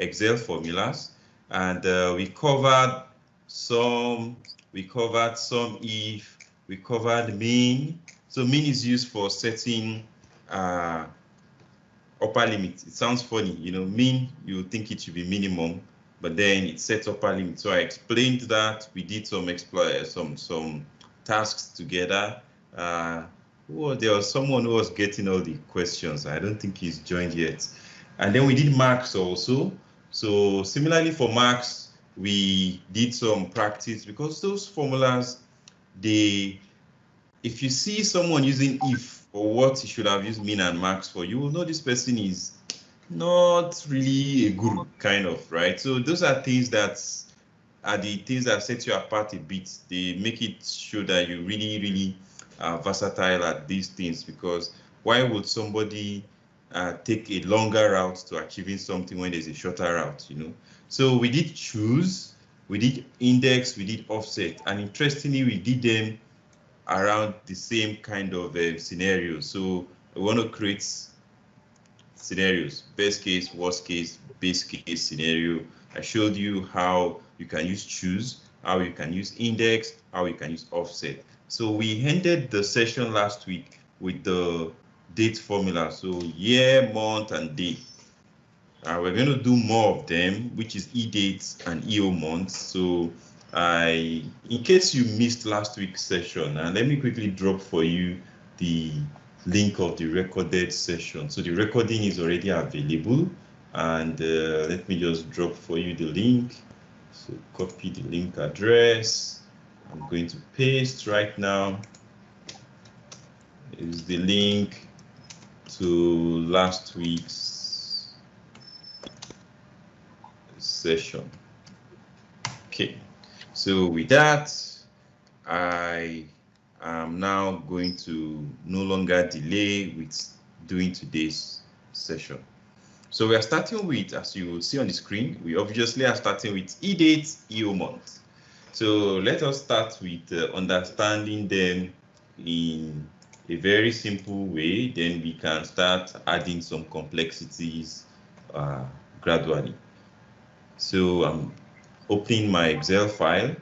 Excel formulas, and we covered some if, we covered mean. So mean is used for setting upper limit. It sounds funny, you know, mean, you think it should be minimum, but then it sets upper limit. So I explained that. We did some tasks together. There was someone who was getting all the questions. I don't think he's joined yet. And then we did marks also. So similarly for marks, we did some practice, because those formulas, if you see someone using if or what you should have used mean and marks for, you will know this person is not really a guru, kind of, right? So those are things that are the things that set you apart a bit. They make it show that you really are versatile at these things, because why would somebody take a longer route to achieving something when there's a shorter route, you know? So we did choose, we did index, we did offset, and interestingly, we did them around the same kind of scenario. So we want to create scenarios: best case, worst case, base case scenario. I showed you how you can use choose, how you can use index, how you can use offset. So we ended the session last week with the date formula. So year, month, and day. We're going to do more of them, which is EDATE and EOMONTH. So in case you missed last week's session, let me quickly drop for you the link of the recorded session. So the recording is already available, and let me just drop for you the link. So copy the link address. I'm going to paste right now. Is the link to last week's session. Okay, so with that, I am now going to no longer delay with doing today's session. So we are starting with, as you will see on the screen, we obviously are starting with EDATE, EOMONTH. So let us start with understanding them in a very simple way, then we can start adding some complexities gradually. So I'm opening my Excel file.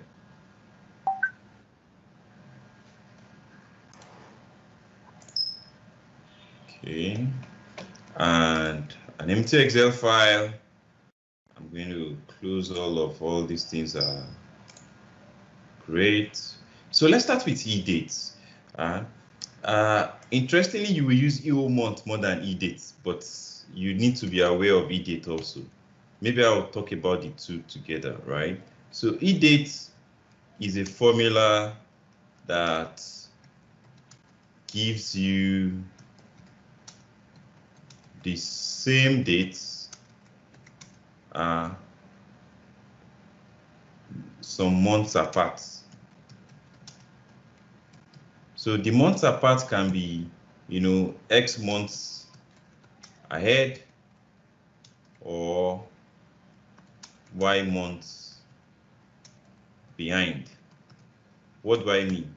Okay, and an empty Excel file. I'm going to close all these things are great. So let's start with EDATE. Interestingly, you will use EOMONTH more than EDATE, but you need to be aware of EDATE also. Maybe I'll talk about the two together, right? So EDATE is a formula that gives you the same dates, some months apart. So the months apart can be, you know, X months ahead or Y months behind. What do I mean?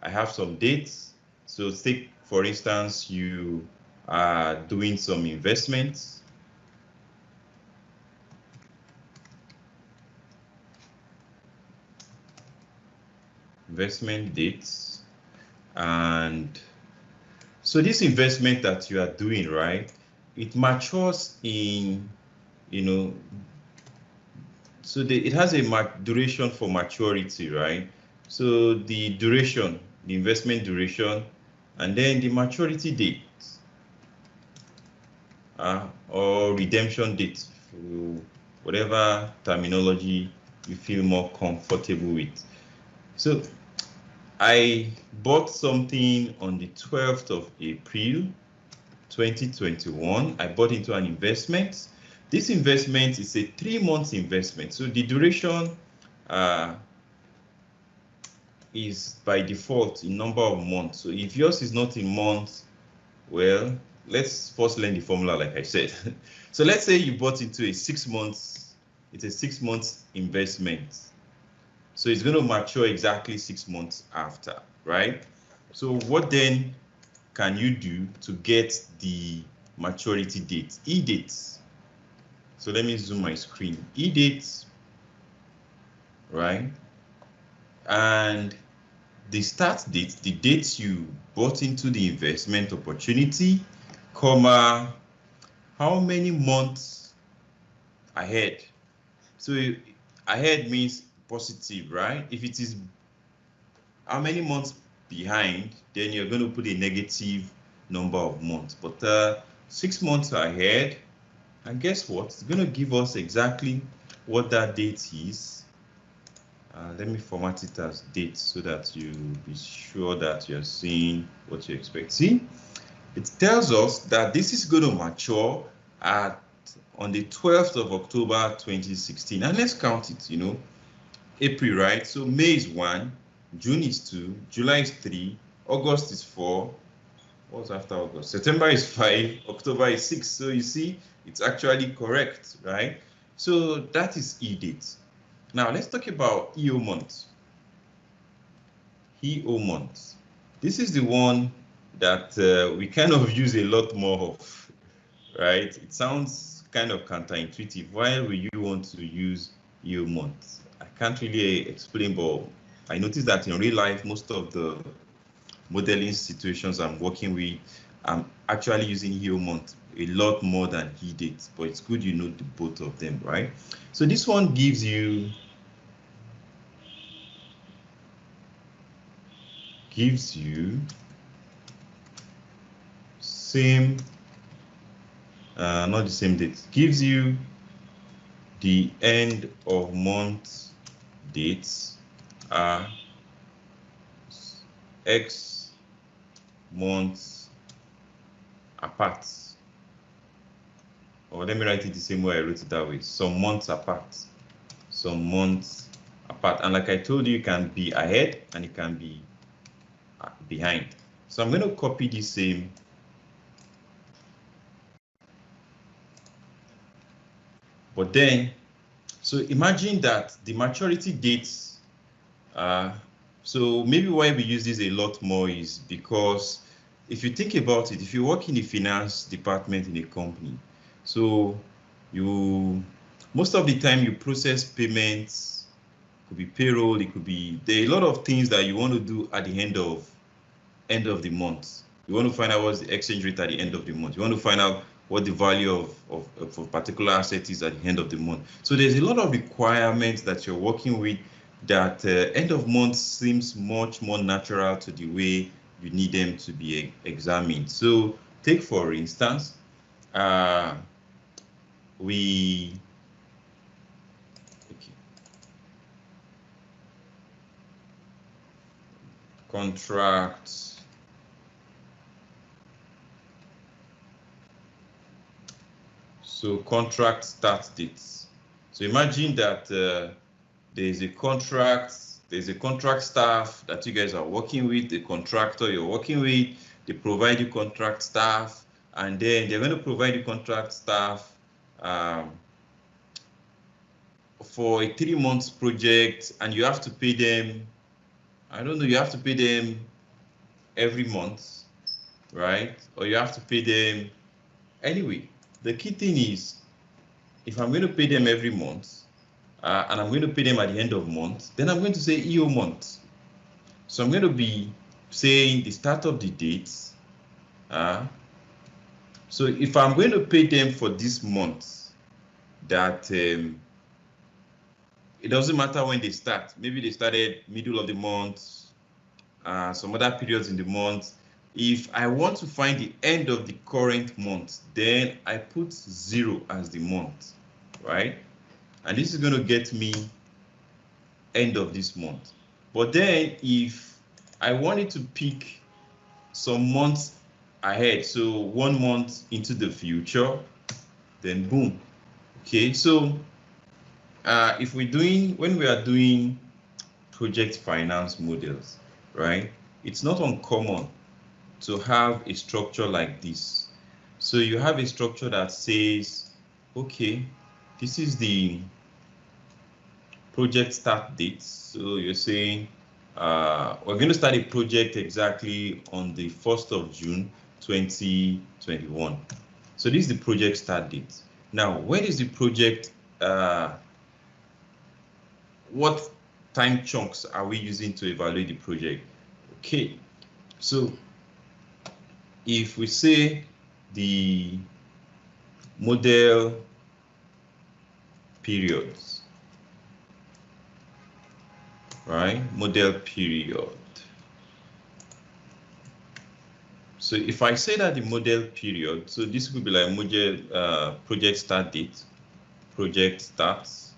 I have some dates. So take, for instance, you are doing some investments. Investment dates. And so this investment that you are doing, right, it matures in, you know, so it has a duration for maturity, right? So the duration, the investment duration, and then the maturity date or redemption date, whatever terminology you feel more comfortable with. So I bought something on the 12th of April, 2021. I bought into an investment. This investment is a 3-month investment. So the duration is by default in number of months. So if yours is not in months, well, let's first learn the formula, like I said. So let's say you bought into a 6 months, it's a 6 months investment. So it's going to mature exactly 6 months after, right? So what then can you do to get the maturity date, EDATE? So let me zoom my screen. EDATE, right? And the start date, the date you bought into the investment opportunity, comma, how many months ahead. So ahead means positive, right? If it is how many months behind, then you're going to put a negative number of months. But 6 months ahead, and guess what? It's going to give us exactly what that date is. Let me format it as date so that you be sure that you're seeing what you expect. See, it tells us that this is going to mature on the 12th of October 2016. And let's count it, you know, April, right? So May is 1, June is 2, July is 3, August is 4. What's after August? September is 5, October is 6. So you see, it's actually correct, right? So that is EDATE. Now let's talk about EOMONTH. EOMONTH. This is the one that we kind of use a lot more of, right? It sounds kind of counterintuitive. Why will you want to use EOMONTH? I can't really explain, but I noticed that in real life, most of the modeling situations I'm working with, I'm actually using EOMONTH a lot more than EDATE, but it's good you know the both of them, right? So this one gives you same, not the same date, gives you the end of month dates are X months apart. Or let me write it the same way I wrote it that way. Some months apart. Some months apart. And like I told you, it can be ahead and it can be behind. So I'm going to copy the same. But then, so imagine that the maturity dates, so maybe why we use this a lot more is because if you think about it, if you work in the finance department in a company, so most of the time you process payments, it could be payroll, it could be, there are a lot of things that you want to do at the end of the month. You want to find out what's the exchange rate at the end of the month. You want to find out what the value of a particular asset is at the end of the month. So there's a lot of requirements that you're working with that end of month seems much more natural to the way you need them to be examined. So take for instance, contract. So contract start dates. So imagine that there's a contract staff that you guys are working with, the contractor you're working with, they provide you contract staff, and then they're going to provide you contract staff for a 3 months project, and you have to pay them, I don't know, you have to pay them every month, right? Or you have to pay them anyway. The key thing is, if I'm going to pay them every month, and I'm going to pay them at the end of month, then I'm going to say EOMONTH. So I'm going to be saying the start of the dates. So if I'm going to pay them for this month, that it doesn't matter when they start. Maybe they started middle of the month, some other periods in the month. If I want to find the end of the current month, then I put 0 as the month, right? And this is going to get me end of this month. But then if I wanted to pick some months ahead, so 1 month into the future, then boom. Okay, so when we are doing project finance models, right, it's not uncommon to have a structure like this. So you have a structure that says, okay, this is the project start date. So you're saying we're going to start a project exactly on the 1st of June 2021. So this is the project start date. Now, when is the project? What time chunks are we using to evaluate the project? Okay, so if we say the model periods, right? Model period. So if I say that the model period, so this could be like model project start date, project starts.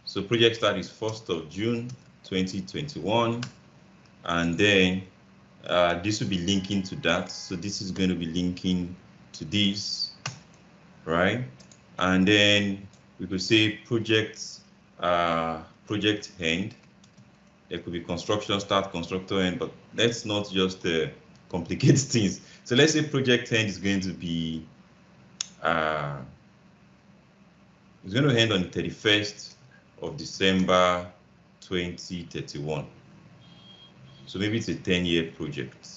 So project start is 1st of June 2021, and then this will be linking to that. So this is going to be linking to this, right? And then we could say project end. There could be construction start, constructor end, but let's not just complicate things. So let's say project end is going to be it's going to end on the 31st of December 2031. So maybe it's a 10-year project,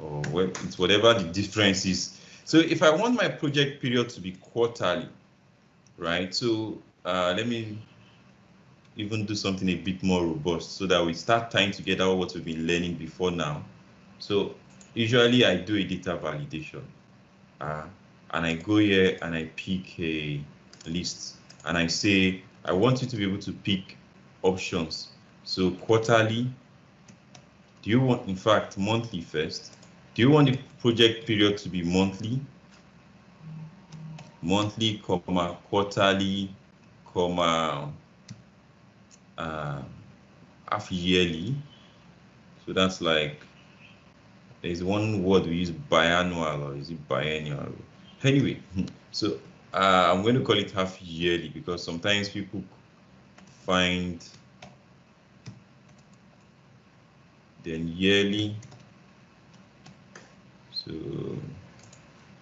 or it's whatever the difference is. So if I want my project period to be quarterly, right? So let me even do something a bit more robust so that we start tying together what we've been learning before now. So usually I do a data validation, and I go here and I pick a list, and I say I want you to be able to pick options. So quarterly, do you want, in fact, monthly first? Do you want the project period to be monthly, comma, quarterly, comma, half yearly? So that's like, there's one word we use, biannual, or is it biennial? Anyway, so I'm going to call it half yearly because sometimes people find then yearly. So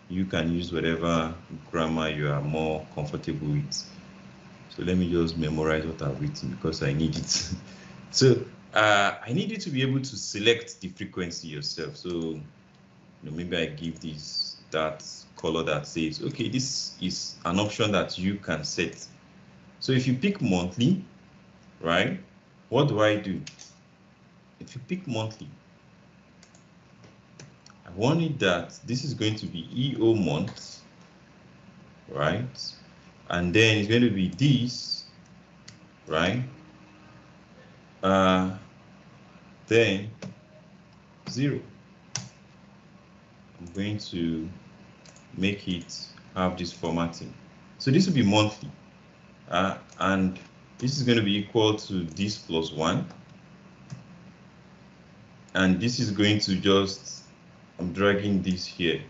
you can use whatever grammar you are more comfortable with. So let me just memorize what I've written because I need it. So I need you to be able to select the frequency yourself. So maybe I give this that color that says, okay, this is an option that you can set. So if you pick monthly, right, what do I do? If you pick monthly, I want it that this is going to be EOMONTH, right? And then it's going to be this, right? Then 0. I'm going to make it have this formatting. So this will be monthly, and this is going to be equal to this plus 1. And this is going to just, I'm dragging this here.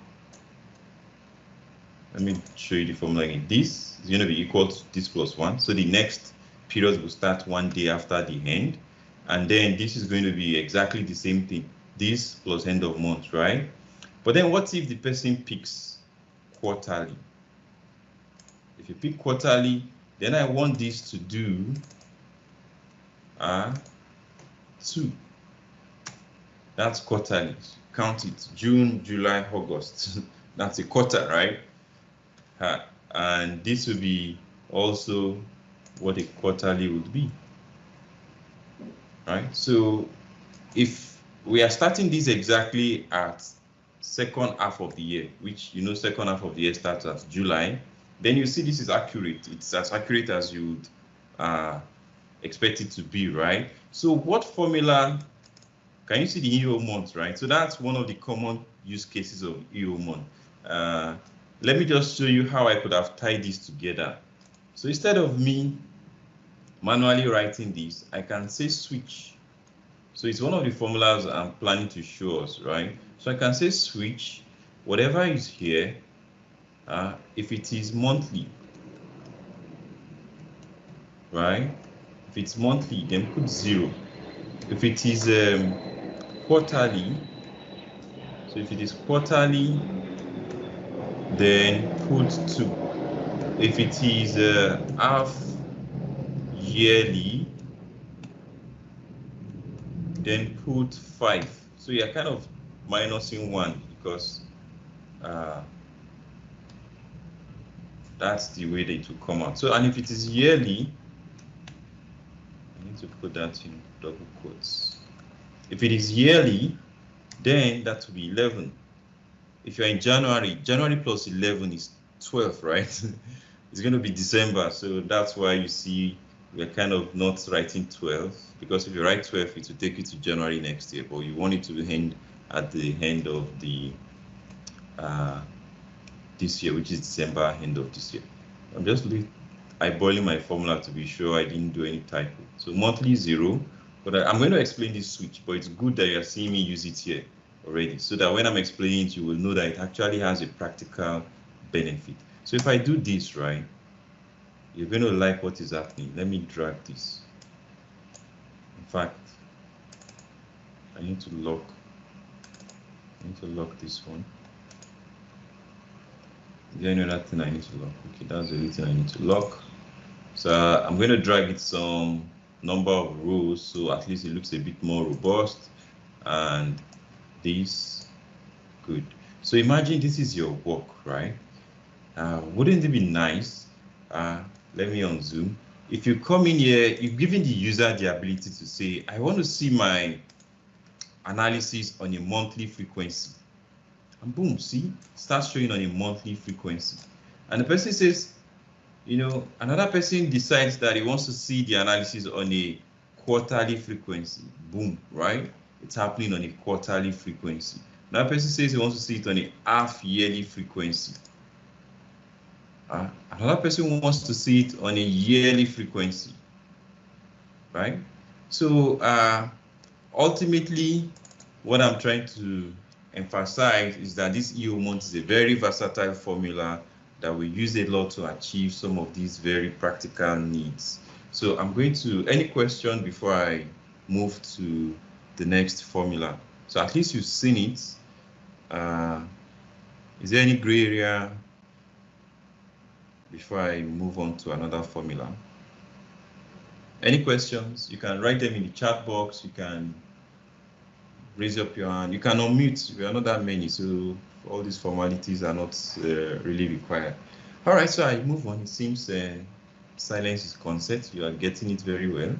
Let me show you the formula again. This is going to be equal to this plus 1. So the next period will start 1 day after the end. And then this is going to be exactly the same thing. This plus end of month, right? But then what if the person picks quarterly? If you pick quarterly, then I want this to do 2. That's quarterly. Count it. June, July, August. That's a quarter, right? And this will be also what a quarterly would be. Right? So if we are starting this exactly at second half of the year, which second half of the year starts at July, then you see this is accurate. It's as accurate as you would expect it to be, right? So what formula? Can you see the EOMONTH, right? So that's one of the common use cases of EOMONTH. Let me just show you how I could have tied this together. So instead of me manually writing this, I can say switch. So it's one of the formulas I'm planning to show us, right? So I can say switch, whatever is here, if it is monthly, right? If it's monthly, then put 0. If it is quarterly, so if it is quarterly, then put 2. If it is half yearly, then put 5. So you're kind of minusing 1 because That's the way that it will come out. So, and if it is yearly, I need to put that in double quotes. If it is yearly, then that will be 11. If you're in January, January plus 11 is 12, right? It's going to be December, so that's why you see we're kind of not writing 12, because if you write 12, it will take you to January next year, but you want it to end at the end of the this year, which is December, end of this year. I'm just eyeballing my formula to be sure I didn't do any typo. So monthly 0, but I'm going to explain this switch, but it's good that you're seeing me use it here already, so that when I'm explaining it, you will know that it actually has a practical benefit. So if I do this, right, you're going to like what is happening. Let me drag this. In fact, I need to lock this one. Is there any other thing I need to lock? Okay, that's the only thing I need to lock. So I'm going to drag it some number of rows, so at least it looks a bit more robust. And this, good. So imagine this is your work, right? Wouldn't it be nice? Let me unzoom. If you come in here, you're giving the user the ability to say, I want to see my analysis on a monthly frequency. And boom, see, starts showing on a monthly frequency. And the person says, you know, another person decides that he wants to see the analysis on a quarterly frequency. Boom, right? It's happening on a quarterly frequency. Another person says he wants to see it on a half-yearly frequency. Another person wants to see it on a yearly frequency, right? So ultimately, what I'm trying to emphasize is that this EOMONTH is a very versatile formula that we use a lot to achieve some of these very practical needs. So I'm going to, any question before I move to the next formula? So at least you've seen it. Is there any gray area before I move on to another formula? Any questions? You can write them in the chat box. You can raise up your hand. You can unmute. We are not that many, so all these formalities are not really required. All right, so I move on. It seems silence is consent. You are getting it very well.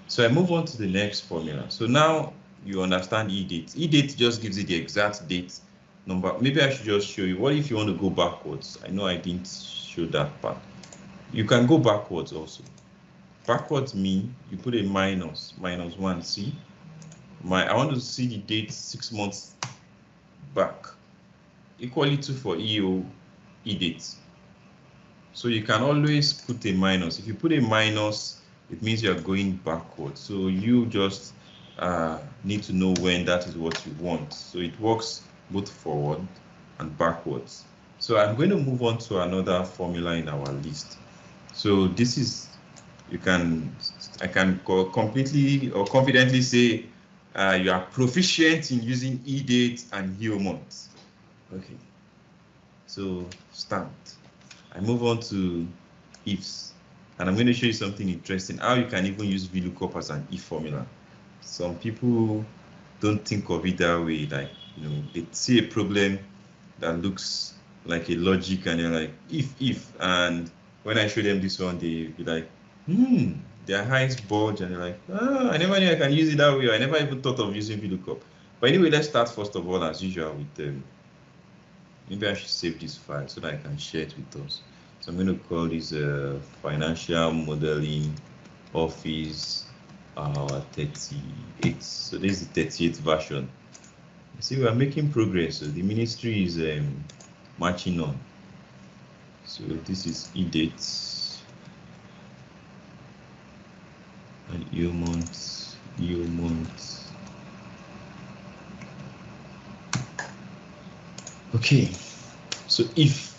So I move on to the next formula. So now you understand EDATE. EDATE just gives you the exact date number. Maybe I should just show you. What if you want to go backwards? I know I didn't show that part. You can go backwards also. Backwards mean you put a -1. See, I want to see the date 6 months back. Equally to for EDATE. So you can always put a minus. If you put a minus, it means you're going backwards. So you just need to know when that is what you want. So it works both forward and backwards. So I'm going to move on to another formula in our list. So this is, I can completely or confidently say you are proficient in using EDATE and EOMONTH. Okay, so start. I move on to ifs, and I'm going to show you something interesting, how you can even use VLOOKUP as an if formula. Some people don't think of it that way, like, you know, they see a problem that looks like a logic and they're like, if, and when I show them this one, they be like, their eyes bulge and they're like, I never knew I can use it that way. I never even thought of using VLOOKUP. But anyway, let's start first of all, as usual, with maybe I should save this file so that I can share it with us. So I'm going to call this Financial Modeling Office 38. So this is the 38th version. You see, we are making progress. So the ministry is marching on. So this is EDATE and EOMONTH. Okay, so if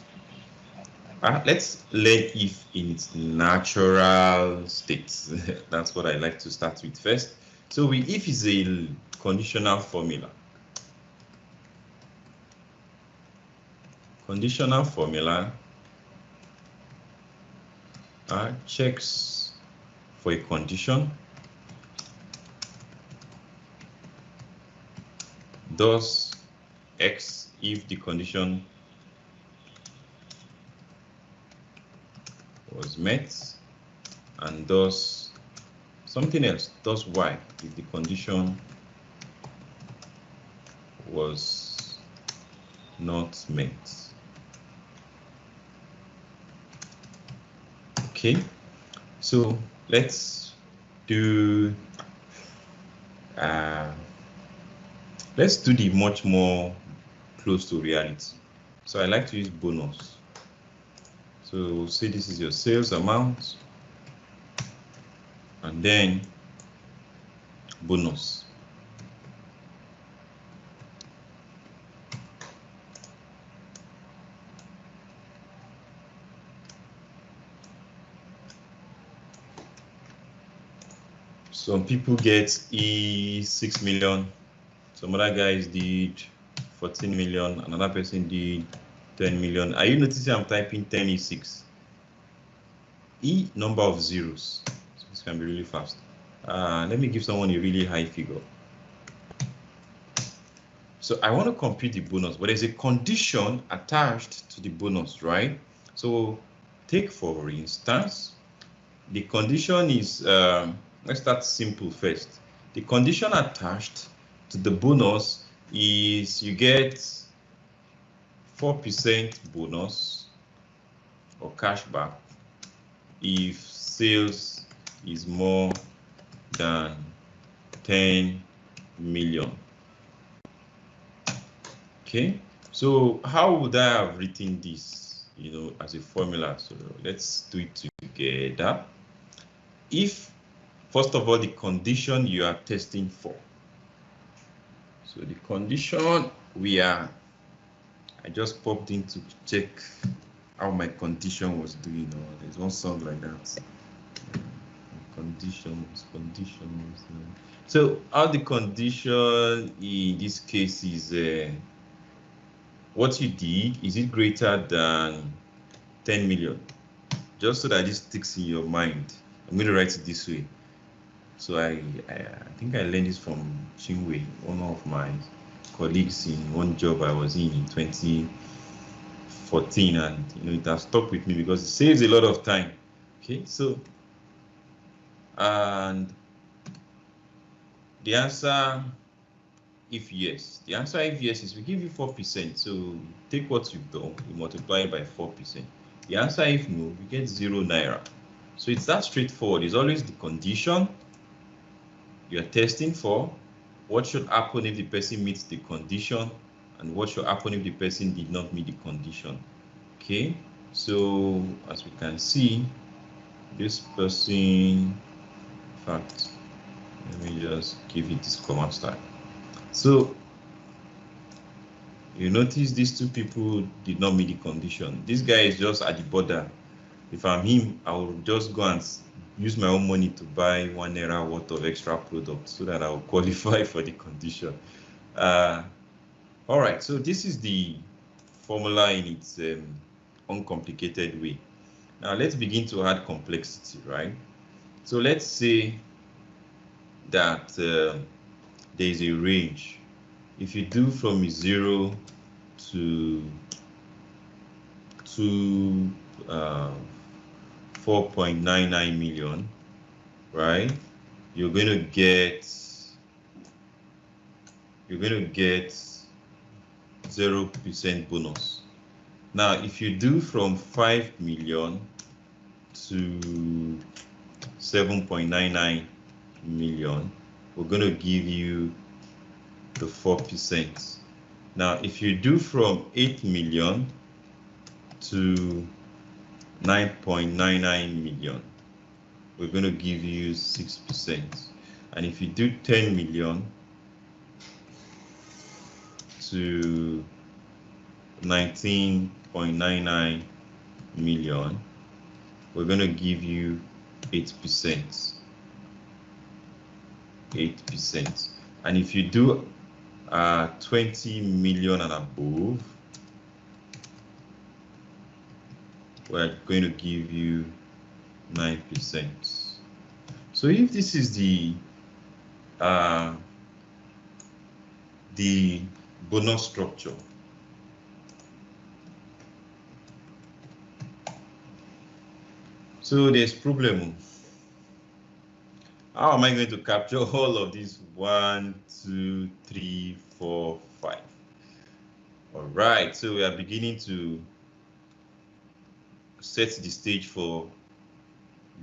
let's learn if in its natural state. That's what I like to start with first. So if is a conditional formula. Conditional formula checks for a condition, does X if the condition met and does something else, does Y if the condition was not met. Okay, so let's do the much more close to reality. So I like to use bonus. So say this is your sales amount and then bonus. Some people get 6 million, some other guys did 14 million, another person did 10 million. Are you noticing I'm typing 10 E6? E number of zeros. So this can be really fast. Let me give someone a really high figure. So I want to compute the bonus, but there's a condition attached to the bonus, right? So take for instance, the condition is, let's start simple first. The condition attached to the bonus is you get 4% bonus or cashback if sales is more than 10 million. Okay, so how would I have written this, as a formula? So let's do it together. If, first of all, the condition you are testing for. So the condition I just popped in to check how my condition was doing. There's one song like that. Conditions. So how the condition in this case is, what you did, is it greater than 10 million? Just so that this sticks in your mind, I'm going to write it this way. So I think I learned this from Chinwe, one of my colleagues in one job I was in 2014, and it has stuck with me because it saves a lot of time. Okay, so and the answer if yes, is we give you 4%. So take what you've done, you multiply it by 4%. The answer if no, we get 0 naira. So it's that straightforward. It's always the condition you're testing for, what should happen if the person meets the condition, and what should happen if the person did not meet the condition. Okay, so as we can see, this person, in fact, let me just give it this command style. So you notice these two people did not meet the condition. This guy is just at the border. If I'm him, I will just go and use my own money to buy 1 naira worth of extra product so that I will qualify for the condition. All right, so this is the formula in its uncomplicated way. Now let's begin to add complexity, right? So let's say that there is a range. If you do from 0 to 4.99 million, right? You're going to get 0% bonus. Now, if you do from 5 million to 7.99 million, we're going to give you the 4%. Now, if you do from 8 million to 9.99 million, we're going to give you 6%. And if you do 10 million to 19.99 million, we're going to give you 8%. 8%. And if you do 20 million and above, we're going to give you 9%. So if this is the bonus structure, so So there's problem. How am I going to capture all of these? 1, 2, 3, 4, 5. All right, so we are beginning to set the stage for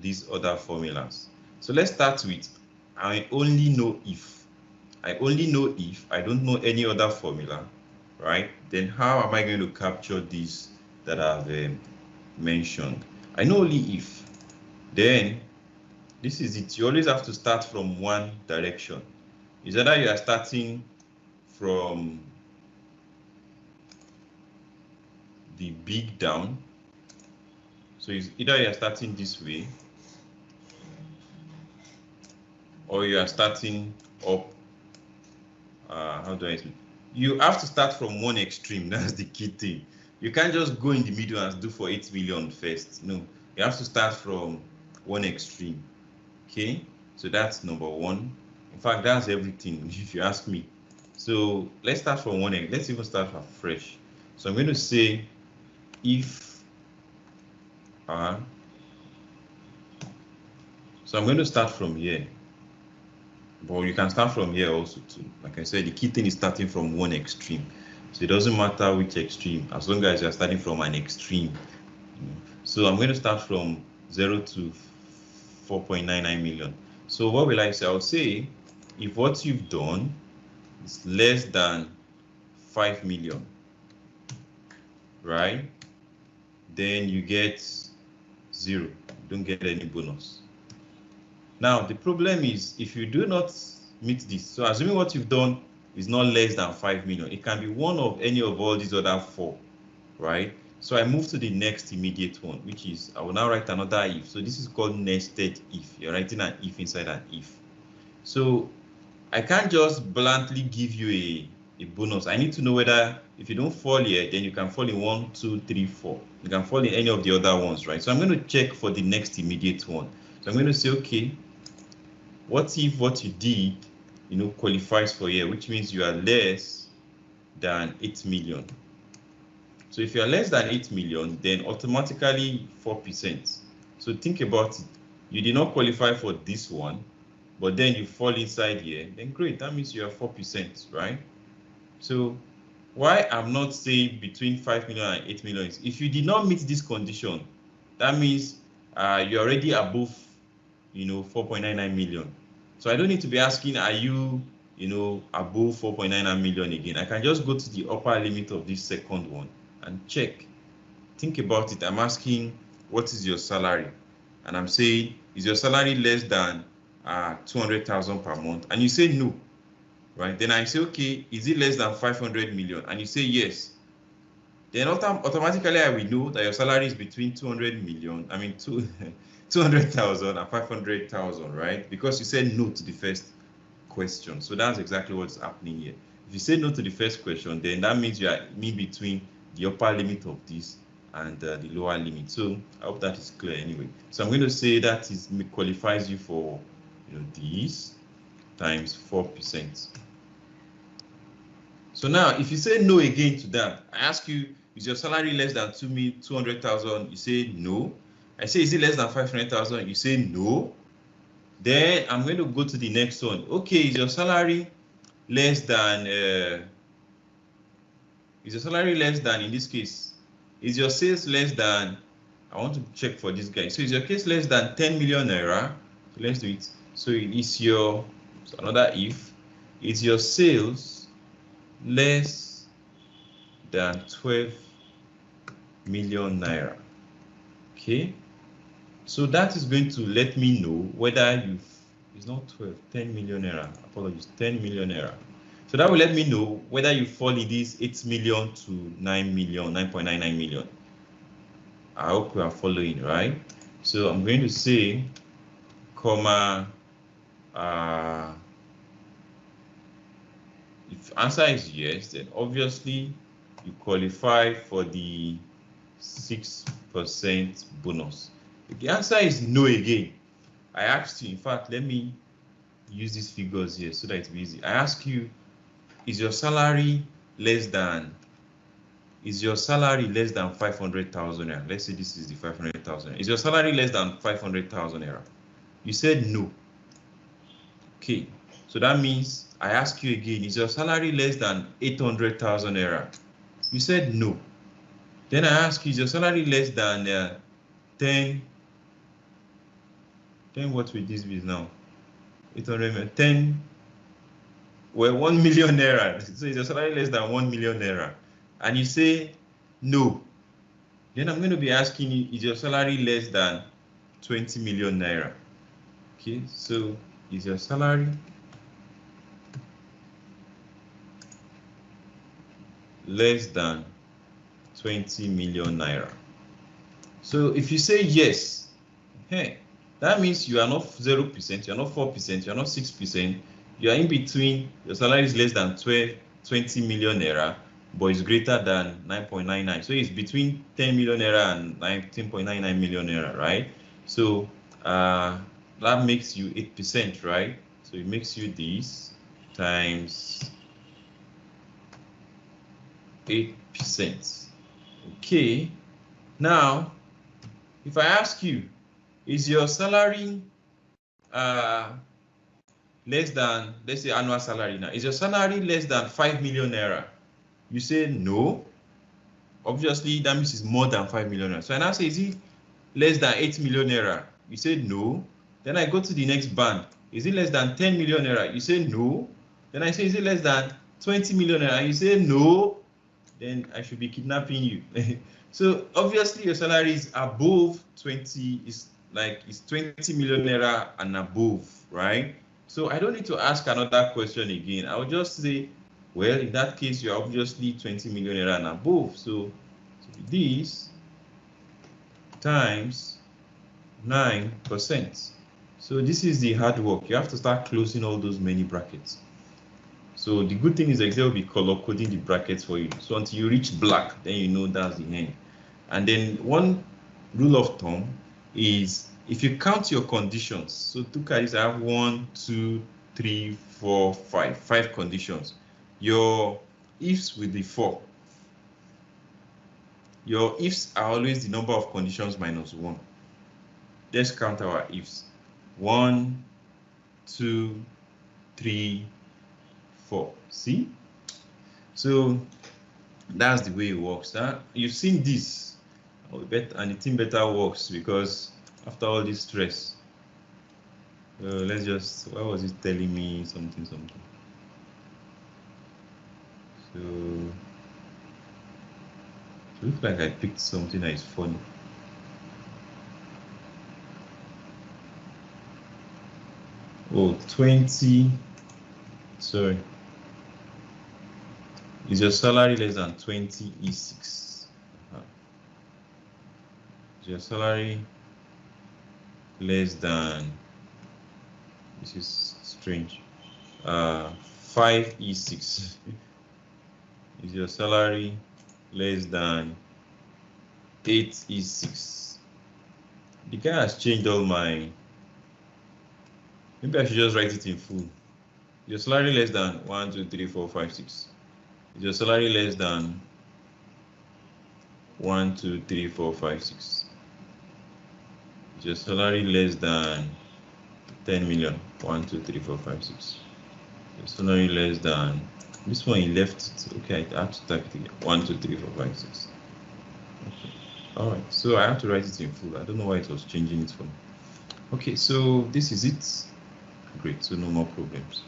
these other formulas. So let's start with, I only know if. I only know if, I don't know any other formula, right? Then how am I going to capture these that I've mentioned? I know only if. Then this is it. You always have to start from one direction. It's either you are starting from the big down. So it's either you are starting this way or you are starting up. How do I say? You have to start from one extreme. That's the key thing. You can't just go in the middle and do for 8 million first. No, you have to start from one extreme. Okay, so that's number one. In fact, that's everything if you ask me. So let's start from one end. Let's even start afresh. So I'm going to say if so I'm going to start from here. But you can start from here also too. Like I said, the key thing is starting from one extreme. So it doesn't matter which extreme, as long as you're starting from an extreme. So I'm going to start from 0 to 4.99 million. So what will I say? I'll say if what you've done is less than 5 million, right? Then you get 0. You don't get any bonus. Now, the problem is if you do not meet this, so assuming what you've done is not less than 5 million, it can be one of any of all these other 4, right? So I move to the next immediate one, which is, I will now write another if. So this is called nested if. You're writing an if inside an if. So I can't just bluntly give you a bonus. I need to know whether if you don't fall here, then you can fall in 1, 2, 3, 4. You can fall in any of the other ones, right? So I'm going to check for the next immediate one. So I'm going to say, okay, what if what you did, qualifies for here, which means you are less than 8 million. So if you are less than 8 million, then automatically 4%. So think about it. You did not qualify for this one, but then you fall inside here, then great, that means you are 4%, right? So why I'm not saying between 5 million and 8 million is if you did not meet this condition, that means you're already above 4.99 million. So I don't need to be asking, are you above 4.99 million again? I can just go to the upper limit of this second one and check. Think about it. I'm asking, what is your salary? And I'm saying, is your salary less than 200,000 per month? And you say no, right? Then I say, okay, is it less than 500 million? And you say yes. Then automatically I will know that your salary is between 200 million, 200,000 and 500,000, right? Because you said no to the first question. So that's exactly what's happening here. If you say no to the first question, then that means you are in between the upper limit of this and the lower limit. So I hope that is clear anyway. So I'm going to say that qualifies you for these times 4%. So now if you say no again to that, I ask you, is your salary less than 200,000? You say no. I say, is it less than 500,000? You say no. Then I'm going to go to the next one. Okay, is your salary less than, in this case, is your sales less than, I want to check for this guy. So is your case less than 10 million naira? So let's do it. So it's your, so another if, is your sales less than 12 million naira? Okay. So that is going to let me know whether it's not 12, 10 million naira, apologies, 10 million naira. So that will let me know whether you fall in this 8 million to 9 million, 9.99 million. I hope you are following, right? So I'm going to say, comma, if answer is yes, then obviously you qualify for the 6% bonus. If the answer is no again, I asked you, in fact, let me use these figures here so that it's easy. I ask you, is your salary less than is your salary less than 500,000 naira? Let's say this is the 500,000. Is your salary less than 500,000 naira? You said no. Okay, so that means I ask you again, is your salary less than 800,000 naira? You said no. Then I ask you, is your salary less than 10? What will this be now? 800, 10, well, 1 million naira. So is your salary less than 1 million naira? And you say no. Then I'm going to be asking you, is your salary less than 20 million naira? Okay, so is your salary less than 20 million naira? So if you say yes, hey, that means you are not 0%, you are not 4%, you are not 6%, you are in between. Your salary is less than 20 million naira, but it's greater than 9.99. So it's between 10 million naira and 19.99 million naira, right? So that makes you 8%, right? So it makes you this times 8%. Okay. Now, if I ask you, is your salary less than, let's say annual salary now, is your salary less than 5 million naira? You say no. Obviously, that means it's more than 5 million naira. So I now say, is it less than 8 million naira? You say no. Then I go to the next band. Is it less than 10 million naira? You say no. Then I say, is it less than 20 million naira? You say no. Then I should be kidnapping you. So obviously your salary is above 20, it's 20 million naira and above, right? So I don't need to ask another question again. I'll just say, well, in that case, you're obviously 20 million naira and above. So this times 9%. So this is the hard work. You have to start closing all those many brackets. So the good thing is Excel will be color coding the brackets for you. So until you reach black, then you know that's the end. And then one rule of thumb is if you count your conditions. So to carries, I have 1, 2, 3, 4, 5. 5 conditions. Your ifs will be 4. Your ifs are always the number of conditions minus 1. Let's count our ifs. 1, 2, 3, 4. See? So that's the way it works. You've seen this, and the thing better works because after all this stress, let's just, why was it telling me something? So it looks like I picked something that is funny. Oh, 20, sorry. Is your salary less than 20 E6? Is your salary less than, this is strange, 5 E6? Is your salary less than 8 E6? The guy has changed all my, maybe I should just write it in full. Your salary less than 1, 2, 3, 4, 5, 6. Is your salary less than 1, 2, 3, 4, 5, 6? Is your salary less than 10 million? 1, 2, 3, 4, 5, 6. Your salary less than, this one you left it. Okay, I have to type it again. 1, 2, 3, 4, 5, 6. Okay. All right, so I have to write it in full. I don't know why it was changing it for me. Okay, so this is it. Great, so no more problems.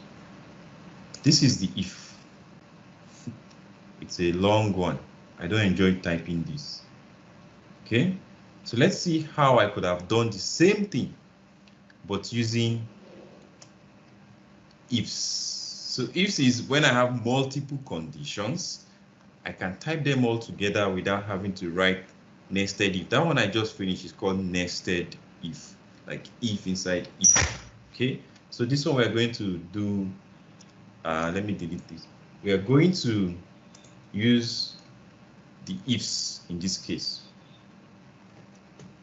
This is the if. It's a long one. I don't enjoy typing this. Okay, so let's see how I could have done the same thing, but using ifs. So ifs is when I have multiple conditions, I can type them all together without having to write nested if. That one I just finished is called nested if, like if inside if. Okay, so this one we're going to do, let me delete this. We are going to use the ifs in this case.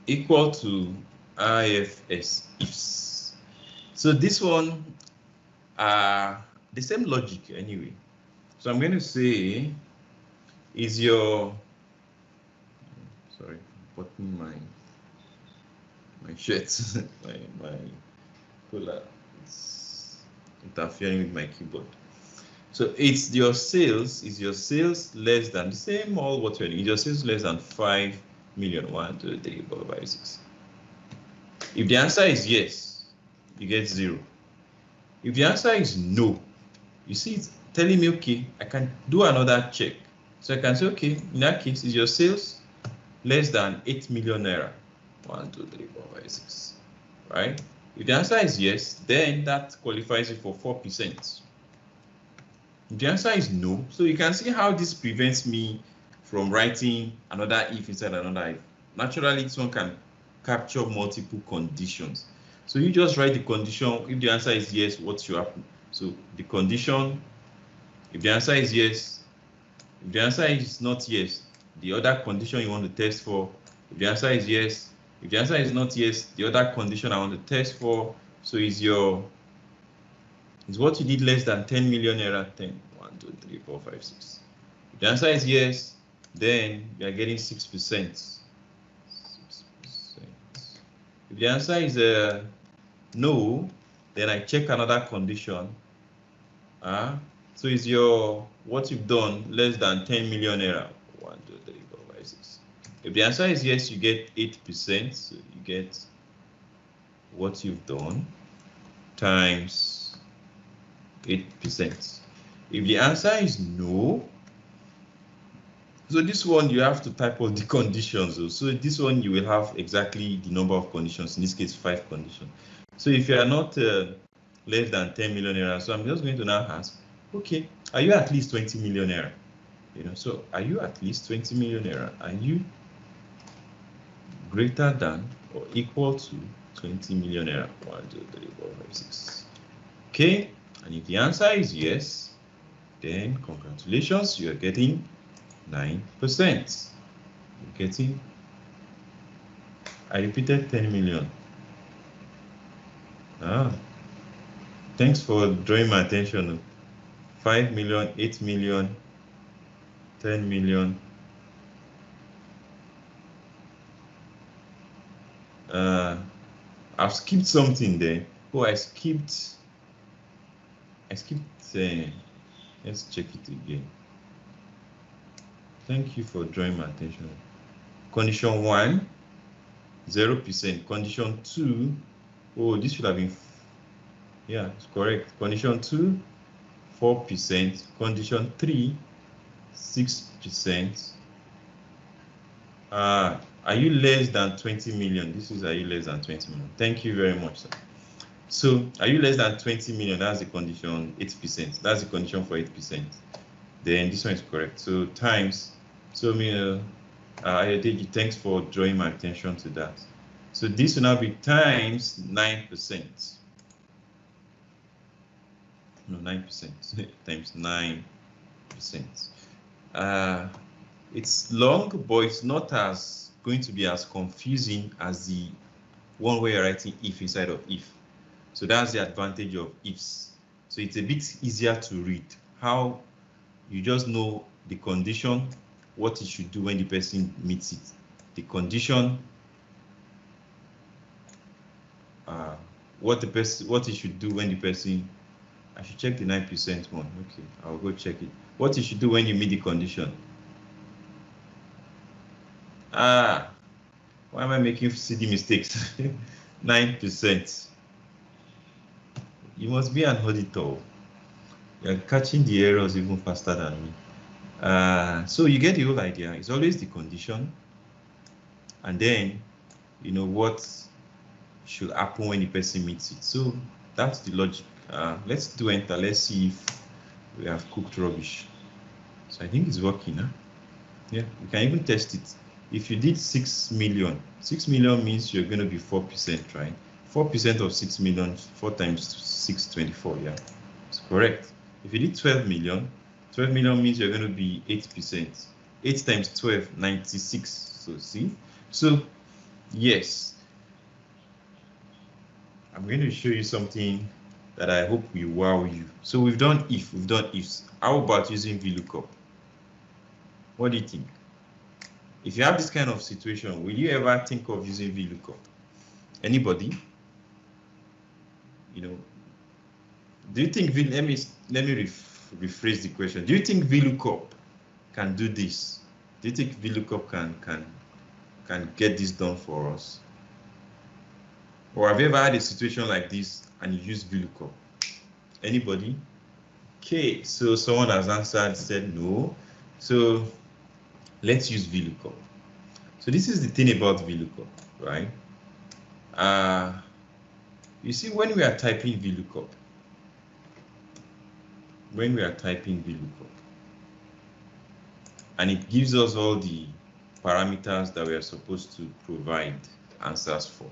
Equal to IFS ifs. So this one, the same logic anyway. So I'm going to say is your, sorry, button my shirt, my collar, it's interfering with my keyboard. So it's your sales, is your sales less than the same all what you're doing, is your sales less than 5 million, 1, 2, 3, 4, 5, 6. If the answer is yes, you get 0. If the answer is no, you see it's telling me, okay, I can do another check. So I can say, okay, in that case, is your sales less than 8 million naira? 1, 2, 3, 4, 5, 6. Right? If the answer is yes, then that qualifies you for 4%. If the answer is no, so you can see how this prevents me from writing another if inside another if. Naturally, this one can capture multiple conditions. So you just write the condition. If the answer is yes, what should happen? So the condition, if the answer is yes, if the answer is not yes, the other condition you want to test for. If the answer is yes, if the answer is not yes, the other condition I want to test for. So is what you did less than 10 million naira? 10, 1, 2, 3, 4, 5, 6. If the answer is yes, then you are getting 6%. 6%. If the answer is no, then I check another condition. So is your what you've done less than 10 million naira? 1, 2, 3, 4, 5, 6. If the answer is yes, you get 8%. So you get what you've done times 8%. If the answer is no, so this one you have to type out the conditions. So this one you will have exactly the number of conditions. In this case, 5 conditions. So if you are not less than 10 million naira, so I'm just going to now ask, okay, are you at least 20 million naira? So are you at least 20 million naira? Are you greater than or equal to 20 million naira? 1, 2, 3, 4, 5, 6. Okay, and if the answer is yes, then congratulations, you are getting 9%. You're getting, I repeated 10 million. Thanks for drawing my attention. 5 million, 8 million, 10 million. I've skipped something there. Oh, I skipped. Let's check it again. Thank you for drawing my attention. Condition 1, 0%. Condition 2, oh, this should have been, yeah, it's correct. Condition 2, 4%. Condition 3, 6%. Are you less than 20 million? This is, are you less than 20 million? Thank you very much, sir. So, are you less than 20 million? That's the condition, 8%. That's the condition for 8%. Then this one is correct. So, times, so thanks for drawing my attention to that. So, this will now be times 9%. No, 9%. Times 9%. It's long, but it's not as going to be as confusing as the one where you're writing if inside of if. So that's the advantage of ifs. So it's a bit easier to read. How you just know the condition, what it should do when the person meets it. The condition, what it should do when the person, I should check the 9% one. Okay, I'll go check it. What it should do when you meet the condition. Why am I making silly mistakes? 9%. You must be an auditor. You're catching the errors even faster than me. So you get the whole idea. It's always the condition. And then, what should happen when the person meets it. So that's the logic. Let's do enter. Let's see if we have cooked rubbish. So I think it's working, huh? Yeah, we can even test it. If you did 6 million, 6 million means you're going to be 4%, right? 4% of 6 million, 4 times 6, 24, yeah, it's correct. If you did 12 million, 12 million means you're going to be 8%. 8 times 12, 96. So see, so yes, I'm going to show you something that I hope will wow you. So we've done if, we've done ifs. How about using VLOOKUP? What do you think? If you have this kind of situation, will you ever think of using VLOOKUP? Anybody? You know, do you think let me rephrase the question. Do you think VLOOKUP can do this? Do you think VLOOKUP can get this done for us? Or have you ever had a situation like this and you use VLOOKUP? Anybody? Okay, so someone has answered, said no. So let's use VLOOKUP. So this is the thing about VLOOKUP, right? You see, when we are typing VLOOKUP, and it gives us all the parameters that we are supposed to provide answers for.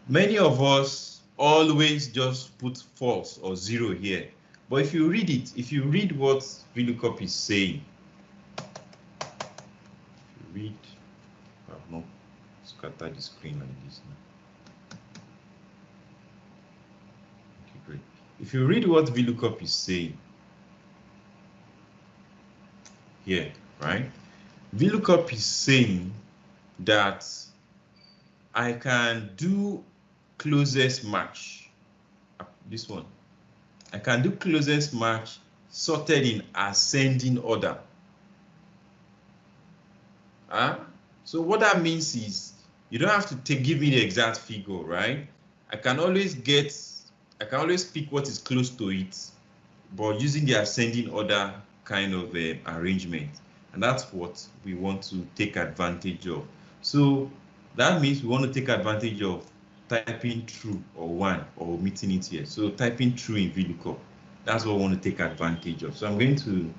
Many of us always just put false or 0 here. But if you read it, if you read what VLOOKUP is saying, I've not scattered the screen like this now. Okay, great. If you read what VLOOKUP is saying here, right? VLOOKUP is saying that I can do closest match. This one. I can do closest match sorted in ascending order. So what that means is you don't have to give me the exact figure, right? I can always pick what is close to it, but using the ascending order kind of arrangement. And that's what we want to take advantage of. So that means we want to take advantage of typing true or 1 or omitting it here. So typing true in VLOOKUP, that's what we want to take advantage of. So I'm going to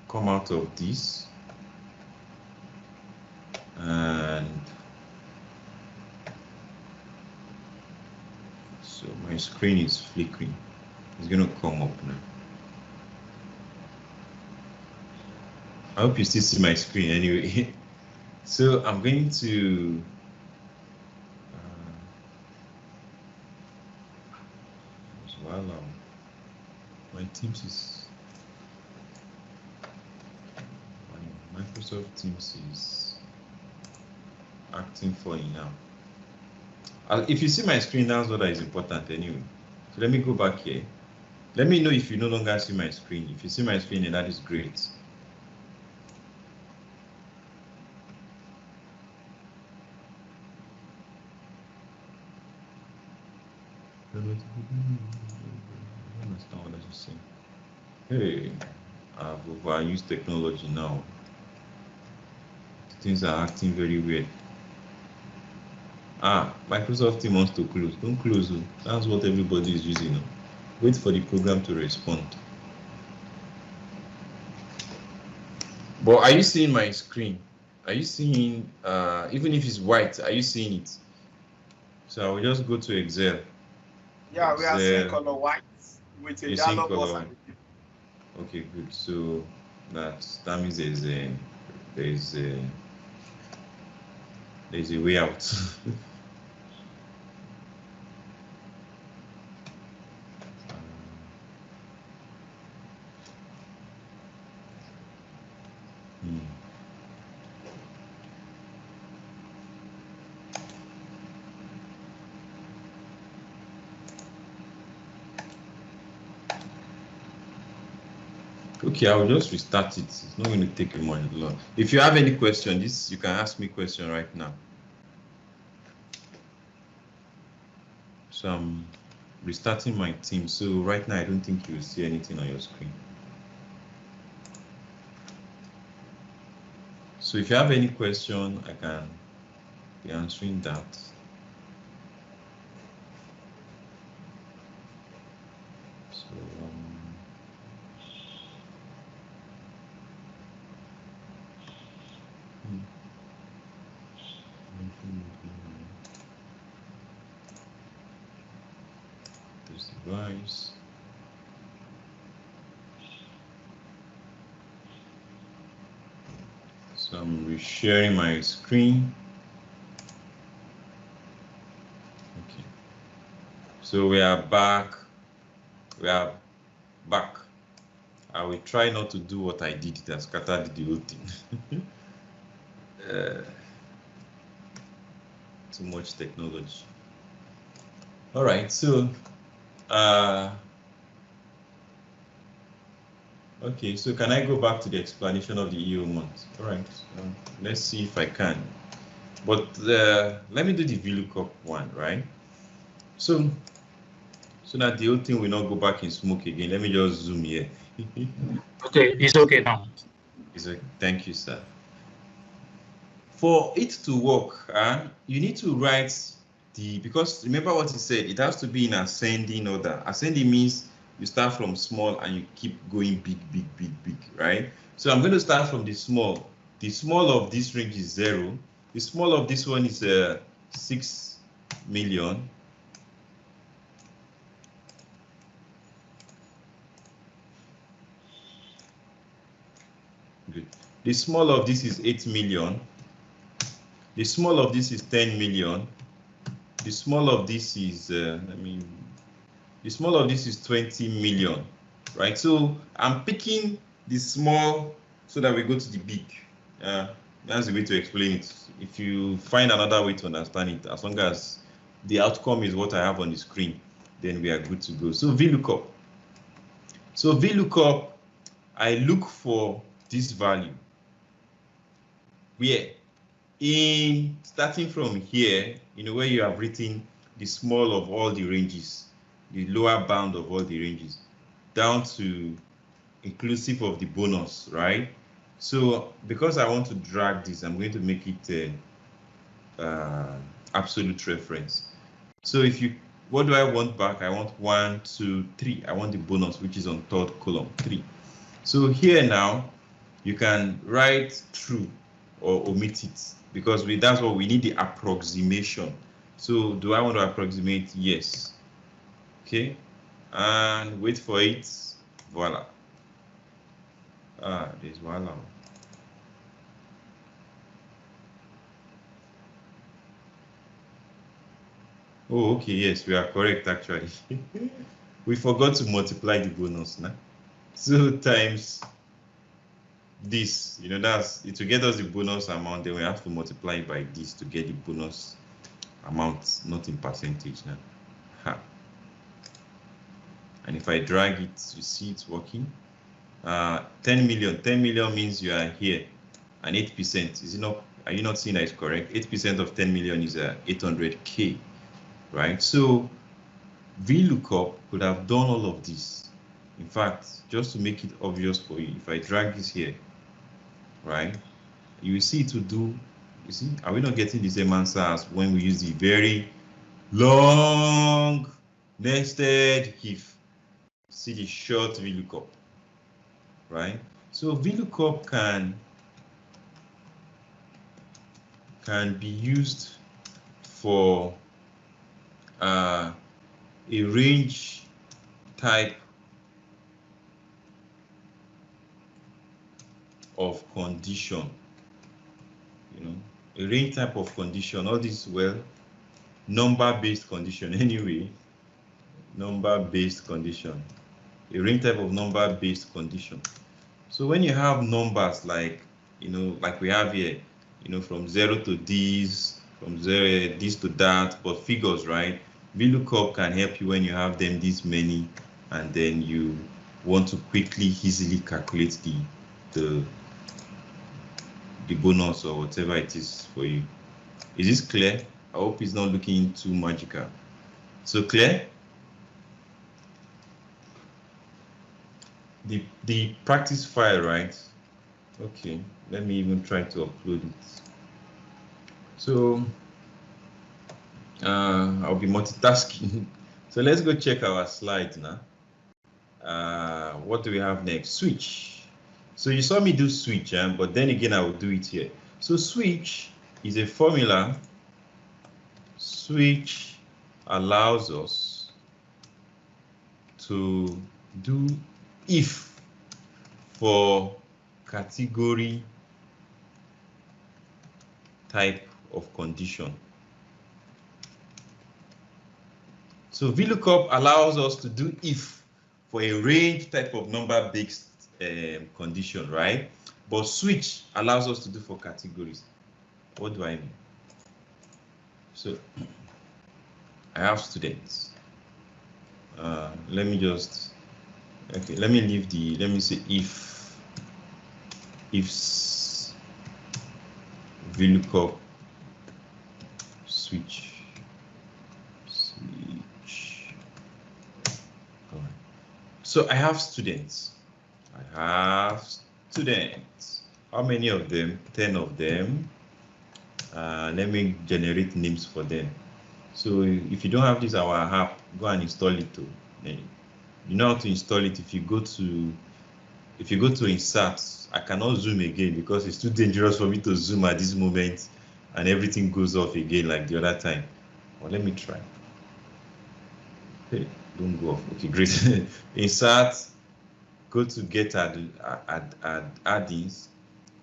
come out of this. And so my screen is flickering. It's going to come up now. I hope you still see my screen anyway. So I'm going to my Teams is Microsoft Teams is acting funny now. If you see my screen, that's what is important anyway. So let me go back here. Let me know if you no longer see my screen. If you see my screen, then that is great. I don't understand what I just said. Hey, I've overused technology now. Things are acting very weird. Microsoft Teams wants to close. Don't close. That's what everybody is using. Wait for the program to respond. But are you seeing my screen? Are you seeing, even if it's white, are you seeing it? So I will just go to Excel. Yeah, we are seeing color white with a dialog box. Okay, good. So that means there's a way out. Okay, I will just restart it. It's not going to take a moment long. If you have any question, you can ask me a question right now. So I'm restarting my team. So right now, I don't think you will see anything on your screen. So if you have any question, I can be answering that. So this device. So I'm resharing my screen. Okay. So we are back. I will try not to do what I did that scattered the whole thing. Too much technology. All right, so okay, so can I go back to the explanation of the EOMONTH? All right, let's see if I can. But let me do the VLOOKUP one, right? So that the whole thing will not go back in smoke again. Let me just zoom here. Okay, it's okay now. It's okay. Thank you, sir. For it to work, you need to write because remember what he said, it has to be in ascending order. Ascending means you start from small and you keep going big, right? So I'm going to start from the small. The small of this range is 0. The small of this one is 6 million. Good. The small of this is 8 million. The small of this is 10 million. The small of this is, the small of this is 20 million, right? So I'm picking the small so that we go to the big. That's the way to explain it. If you find another way to understand it, as long as the outcome is what I have on the screen, then we are good to go. So VLOOKUP. So VLOOKUP, I look for this value. Where? In starting from here, where you have written the small of all the ranges, the lower bound of all the ranges, down to inclusive of the bonus, right? So because I want to drag this, I'm going to make it absolute reference. So what do I want back? I want 1, 2, 3. I want the bonus, which is on third column, 3. So here now, you can write true or omit it, because that's what we need, the approximation. So do I want to approximate? Yes. Okay, and wait for it. Voila. There's voila. Oh, okay, yes, we are correct actually. We forgot to multiply the bonus now. So times this, that's it, to get us the bonus amount, then we have to multiply by this to get the bonus amount, not in percentage now. And if I drag it, you see it's working. 10 million. 10 million means you are here, and 8%. Is it not? Are you not seeing that it's correct? 8% of 10 million is 800K, right? So VLOOKUP could have done all of this. In fact, just to make it obvious for you, if I drag this here, right, you will see it to do. You see, are we not getting the same answer as when we use the very long nested if? See the short VLOOKUP, right? So VLOOKUP can be used for a range type of condition, a range type of condition. All this, well, number-based condition anyway, number-based condition, a range type of number-based condition. So when you have numbers like, like we have here, from 0 to this, from 0 this to that, but figures, right? VLOOKUP can help you when you have them this many, and then you want to quickly, easily calculate the bonus or whatever it is for you. Is this clear? I hope it's not looking too magical. So clear? The practice file, right? Okay, let me even try to upload it. So I'll be multitasking. So let's go check our slides now. What do we have next? Switch. So you saw me do switch, but then again I will do it here. So switch is a formula. Switch allows us to do if for category type of condition. So VLOOKUP allows us to do if for a range type of number-based condition, right? But switch allows us to do for categories. What do I mean? So I have students. Let me just, okay, let me leave the, let me say if VLOOKUP switch. All right. So I have students. How many of them? 10 of them. Let me generate names for them. So if you don't have this our app, go and install it too. You know how to install it. If you go to insert, I cannot zoom again because it's too dangerous for me to zoom at this moment and everything goes off again like the other time. Well, let me try. Okay, don't go off. Okay, great. Insert, go to get add-ins,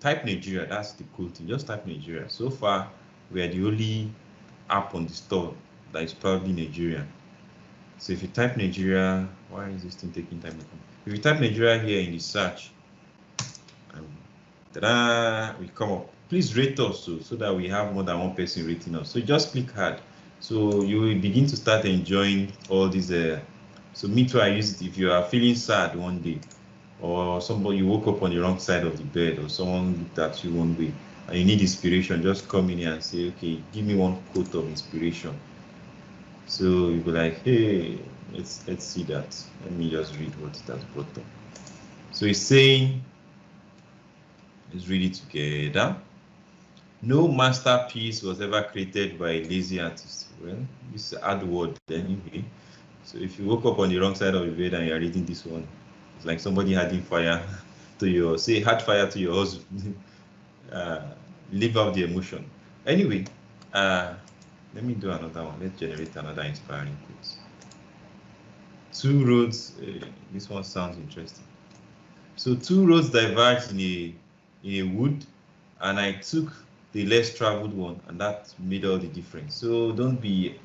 type Nigeria. That's the cool thing. Just type Nigeria. So far, we are the only app on the store that is probably Nigeria. So if you type Nigeria, why is this thing taking time to come? If you type Nigeria here in the search, we come up. Please rate us so that we have more than one person rating us. So just click hard. So you will begin to start enjoying all these. So me too, I use it if you are feeling sad one day, or somebody you woke up on the wrong side of the bed, or someone looked at you one way and you need inspiration. Just come in here and say, okay, give me one quote of inspiration. So you'll be like, hey, let's see that. Let me just read what it has brought up. So it's saying, let's read it together. No masterpiece was ever created by a lazy artist. Well, this is a hard word anyway. So if you woke up on the wrong side of the bed and you're reading this one, it's like somebody adding fire to your, say, had fire to your husband. Leave out the emotion. Anyway, let me do another one. Let's generate another inspiring quote. Two roads. This one sounds interesting. So two roads diverged in a wood, and I took the less traveled one, and that made all the difference. So don't be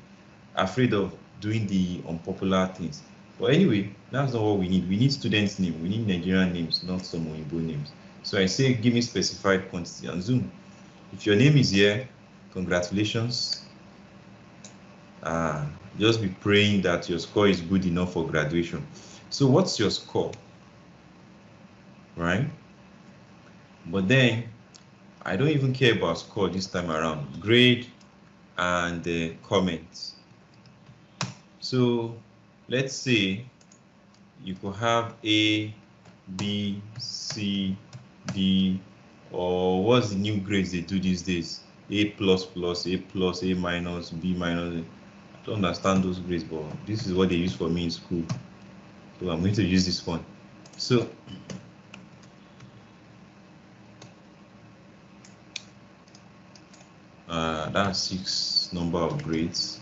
afraid of doing the unpopular things. But anyway, that's not what we need. We need students' names. We need Nigerian names, not some Oyibo names. So I say, give me specified quantity and zoom. If your name is here, congratulations. Just be praying that your score is good enough for graduation. So what's your score? Right? But then, I don't even care about score this time around. Grade and comments. So let's say you could have A, B, C, D, or what's the new grades they do these days? A++, A+, A minus, B minus. I don't understand those grades, but this is what they use for me in school. So I'm going to use this one. So that's 6 number of grades.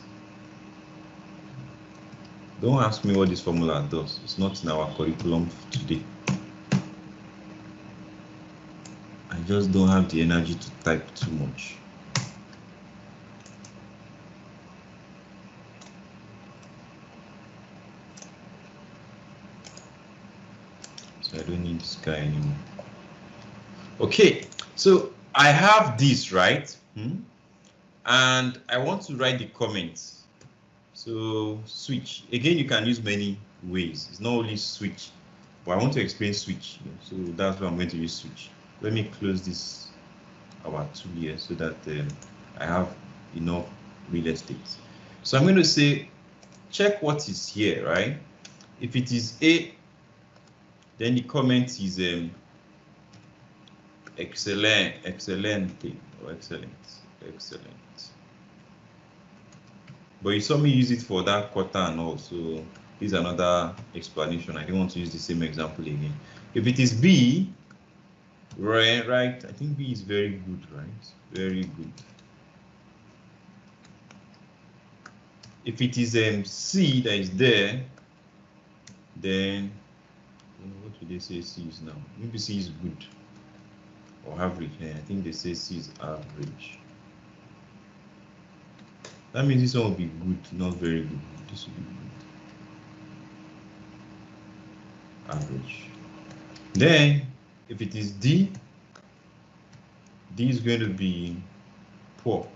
Don't ask me what this formula does. It's not in our curriculum today. I just don't have the energy to type too much. So I don't need this guy anymore. Okay, so I have this, right? And I want to write the comments. So switch. Again, you can use many ways. It's not only switch, but I want to explain switch. So that's why I'm going to use switch. Let me close this our tool here so that I have enough real estate. So I'm going to say, check what is here, right? If it is A, then the comment is excellent, excellent, or excellent. But you saw me use it for that quarter and all, so here's another explanation. I didn't want to use the same example again. If it is B, right, I think B is very good, right? Very good. If it is C that is there, then what would they say C is now? Maybe C is good or average. I think they say C is average. That means this one will be good, not very good. This will be good. Average. Then if it is D, D is going to be poor.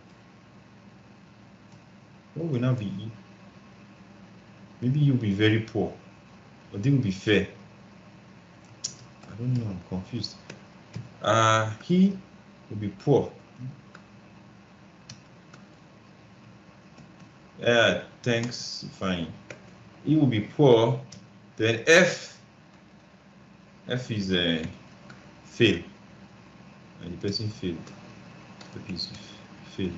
What will now be E? Maybe you'll be very poor, or D will be fair. I don't know, I'm confused. He will be poor. Yeah, thanks, fine. E will be poor. Then F is a fail, and the person failed. The piece fail.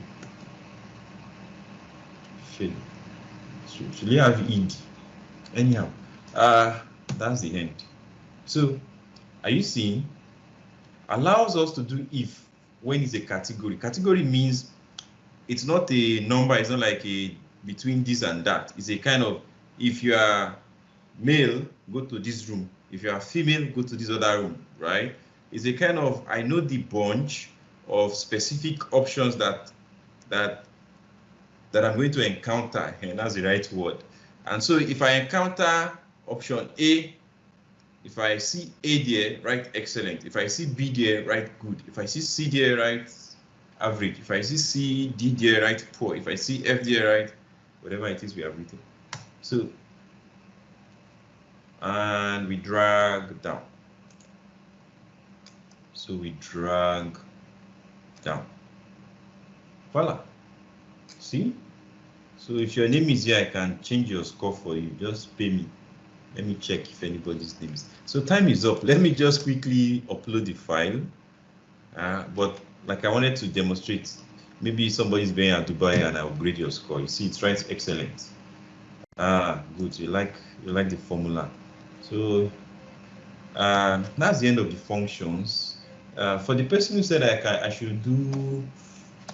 Should we have ED? Anyhow, that's the end. So, are you seeing? Allows us to do if when it's a category. Category means it's not a number. It's not like a between this and that. It's a kind of, if you are male, go to this room. If you are female, go to this other room, right? It's a kind of, I know the bunch of specific options that I'm going to encounter, and that's the right word. And so if I encounter option A, if I see A there, write excellent. If I see B there, write good. If I see C there, write average. If I see C, D there, write poor. If I see F there, write whatever it is we have written. So, and we drag down. So we drag down. Voila. See? So if your name is here, I can change your score for you. Just pay me. Let me check if anybody's name is. So time is up. Let me just quickly upload the file. But like I wanted to demonstrate, maybe somebody's going at Dubai and I upgrade your score. You see, it's right, excellent. Good. You like the formula. So that's the end of the functions. For the person who said I should do,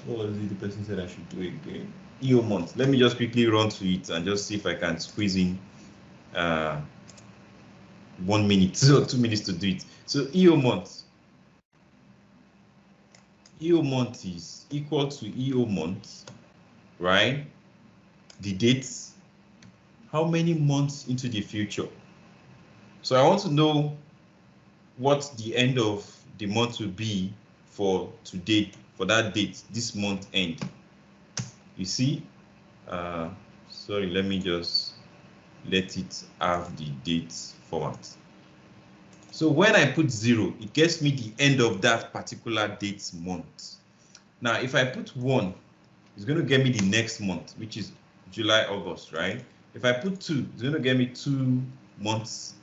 what was it the person said I should do again? EOMONTH. Let me just quickly run through it and just see if I can squeeze in 1 minute or 2 minutes to do it. So EOMONTH is equal to EOMONTH, right? The dates, how many months into the future. So I want to know what the end of the month will be for today, for that date, this month end. You see, sorry, let me just let it have the dates format. So when I put 0, it gets me the end of that particular date's month. Now, if I put 1, it's going to get me the next month, which is July, August, right? If I put 2, it's going to get me 2 months,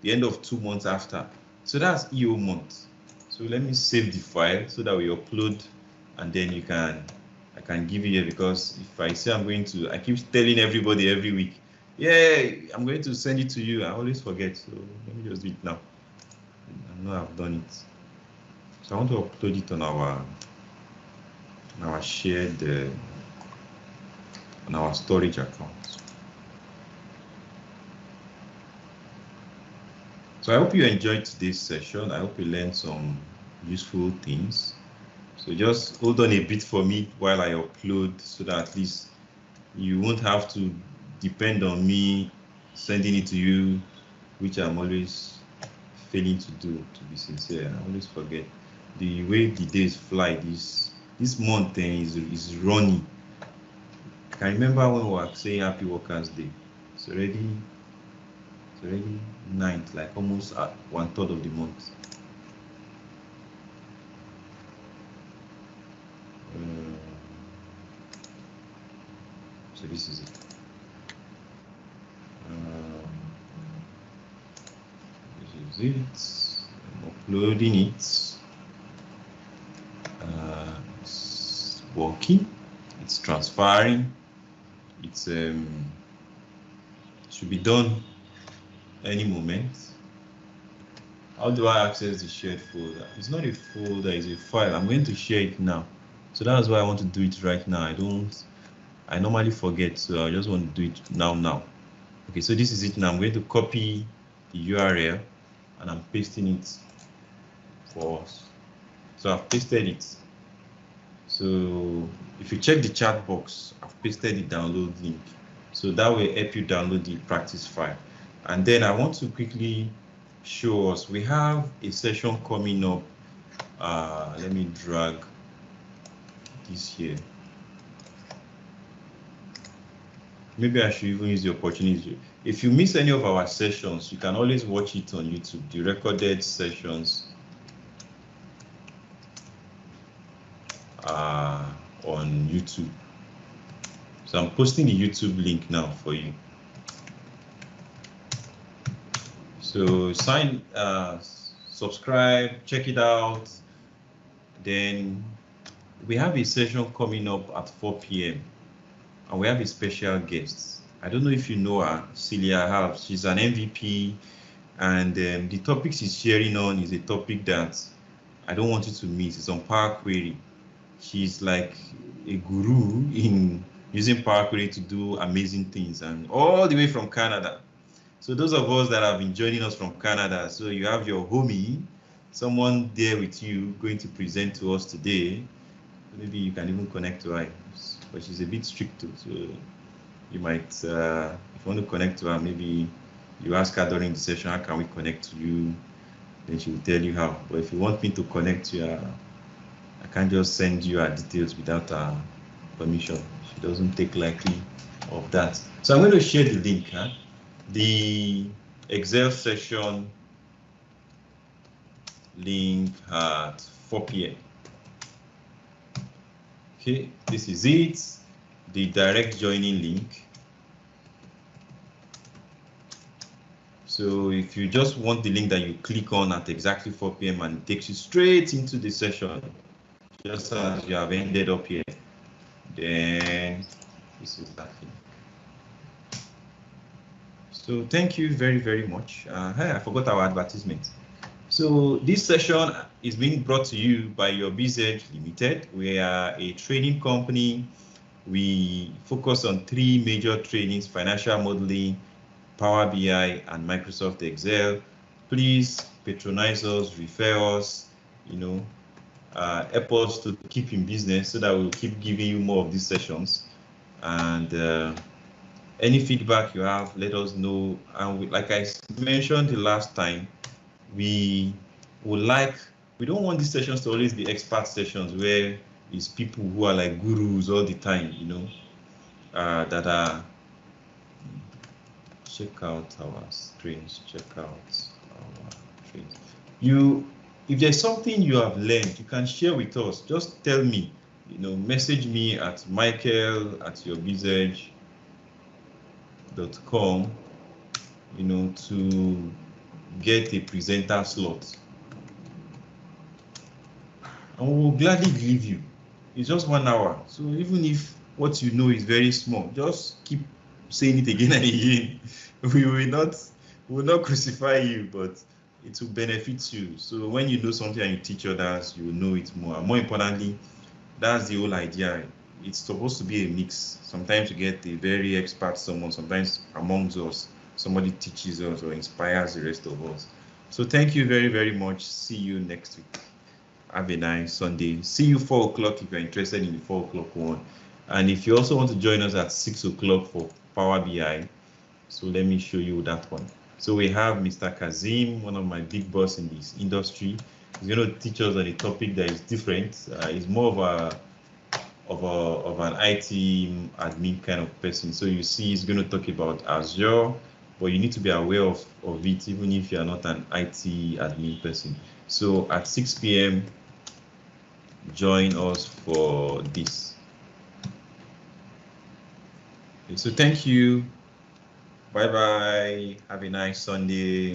the end of 2 months after. So that's EOMONTH. So let me save the file so that we upload, and then I can give you here, because if I say I'm going to, I keep telling everybody every week, yeah, I'm going to send it to you. I always forget. So let me just do it now. I know I've done it. So I want to upload it on our shared, on our storage account. So I hope you enjoyed today's session. I hope you learned some useful things. So just hold on a bit for me while I upload, so that at least you won't have to depend on me sending it to you, which I'm always failing to do, to be sincere. I always forget. The way the days fly, this month is running. I can remember when we were saying Happy Workers' Day. It's already 9th, like almost at 1/3 of the month. So this is it. This is it. I'm uploading it. It's working. It's transferring. It's should be done any moment. How do I access the shared folder? It's not a folder, it's a file. I'm going to share it now. So that's why I want to do it right now. I normally forget, so I just want to do it now. Okay, so this is it now. I'm going to copy the URL and I'm pasting it for us. So I've pasted it. So if you check the chat box, I've pasted the download link. So that will help you download the practice file. And then I want to quickly show us. We have a session coming up. Let me drag this here. Maybe I should even use the opportunity. If you miss any of our sessions, you can always watch it on YouTube, the recorded sessions on YouTube. So I'm posting the YouTube link now for you. So subscribe, check it out. Then we have a session coming up at 4 p.m. and we have a special guest. I don't know if you know her, Celia Halves. She's an MVP, and the topic she's sharing on is a topic that I don't want you to miss. It's on Power Query. She's like a guru in using Power Query to do amazing things, and all the way from Canada. So those of us that have been joining us from Canada, so you have your homie, someone there with you going to present to us today. Maybe you can even connect to her, but she's a bit strict too. So you might, if you want to connect to her, maybe you ask her during the session, how can we connect to you? Then she will tell you how. But if you want me to connect to her, I can't just send you her details without her permission. She doesn't take lightly of that. So I'm going to share the link. The Excel session link at 4 p.m. Okay, this is it. The direct joining link. So if you just want the link that you click on at exactly 4 p.m. and it takes you straight into the session, just as you have ended up here, then this is that thing. So thank you very, very much. Hey, I forgot our advertisement. So this session is being brought to you by your BSS Limited. We are a trading company. We focus on 3 major trainings: financial modeling, Power BI, and Microsoft Excel. Please patronize us, refer us, help us to keep in business so that we'll keep giving you more of these sessions. And any feedback you have, let us know. And like I mentioned the last time, we don't want these sessions to always be expert sessions where it's people who are like gurus all the time, that are. Check out our screens, check out our trades. If there's something you have learned, you can share with us. Just tell me, message me at michael@yourbizedge.com, to get a presenter slot. And we'll gladly give you. It's just 1 hour. So even if what you know is very small, just keep saying it again and again. We will not crucify you, but it will benefit you. So when you know something and you teach others, you will know it more. And more importantly, that's the whole idea. It's supposed to be a mix. Sometimes you get a very expert someone, sometimes amongst us, somebody teaches us or inspires the rest of us. So thank you very, very much. See you next week. Have a nice Sunday. See you 4 o'clock if you're interested in the 4 o'clock one. And if you also want to join us at 6 o'clock for Power BI, so let me show you that one. So we have Mr. Kazim, one of my big boss in this industry. He's going to teach us on a topic that is different. He's more of an IT admin kind of person. So you see, he's going to talk about Azure, but you need to be aware of it, even if you are not an IT admin person. So at 6 p.m., join us for this. Okay, so thank you. Bye-bye. Have a nice Sunday.